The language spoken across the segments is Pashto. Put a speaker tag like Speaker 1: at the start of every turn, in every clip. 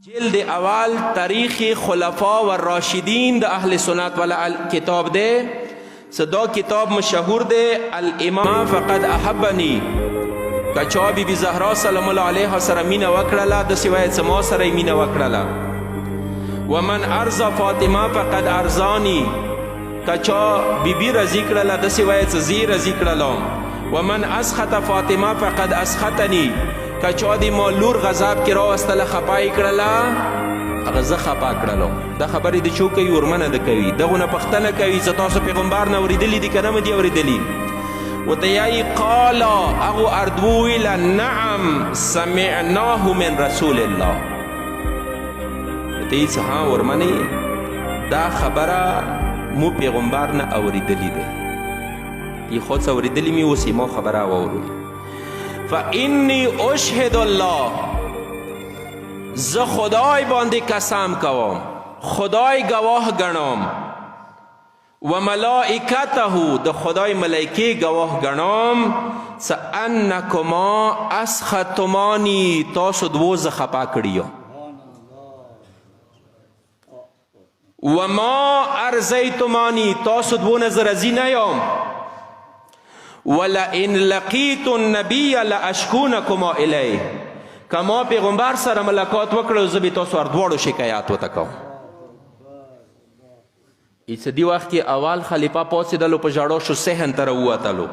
Speaker 1: جلد اول تاریخ خلفاء و راشدین د اهل سنت ولا کتاب ده صدا کتاب مشهور ده الامام فقد احبنی کچا بی بی زهرا سلام الله علیها سره مینه وکړله د سوای سما سره مینه وکړله ومن ارضى فاطمه فقد ارزانی کچا بی بی رضی کړله د سوای زی رضی کړله ومن اسخط فاطمه فقد اسخطنی کچا دی مالور غضب کې راوستله خپای کړله هغه زه خپا کړلو دا خبرې د چو کوي ورمنه د کوي دغونه پښتنه کوي چې تاسو پیغمبر نه اورېدلي دي که نه مې دي اورېدلي ورته یایي قال هغو اردو ویله نعم سمعناه من رسول الله ورته یې څه ها ورمنې دا خبره مو پیغمبر نه اورېدلي دی یې خو څه اورېدلي مې اوس یې ما خبره واورئ فانی اشهد الله ز خدای باندې قسم کوم خدای گواه گنم و ملائکته د خدای ملائکه گواه گنم انکما اسخطمانی تاسو دو ز خپا کړیو و ما ارزیتمانی تاسو دو نظر ازی نیام ولئن لقیت النبی لاشکونکما الیه کما پیغمبر سره ملاقات وکړو زه به تاسو دواړو شکایت وته کوم ایڅ دی وخت کې اول خلیفه پاتېدلو په ژړا شو صحن ته راووتلو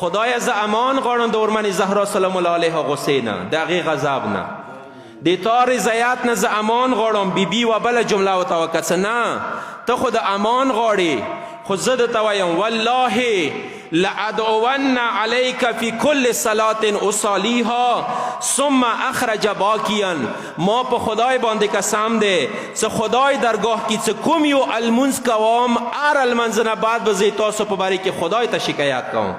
Speaker 1: خدایه زه امان غواړم د ورمنې زهرا سلام الله علیها غصې نه د هغې غضب نه د تا رضایت نه زه امان غواړم بیبي و بله جمله ورته وکړه څه نه ته خو د امان غواړې خو زه درته وایم والله لأدعون عليك في كل صلاة أصليها ثم أخرج باكيا ما په خدای باندې قسم ده څه خدای درگاه کې څه کوم یو المنز کوم ار المنز نه بعد به زه تاسو په باره کې خدای ته شکایت کوم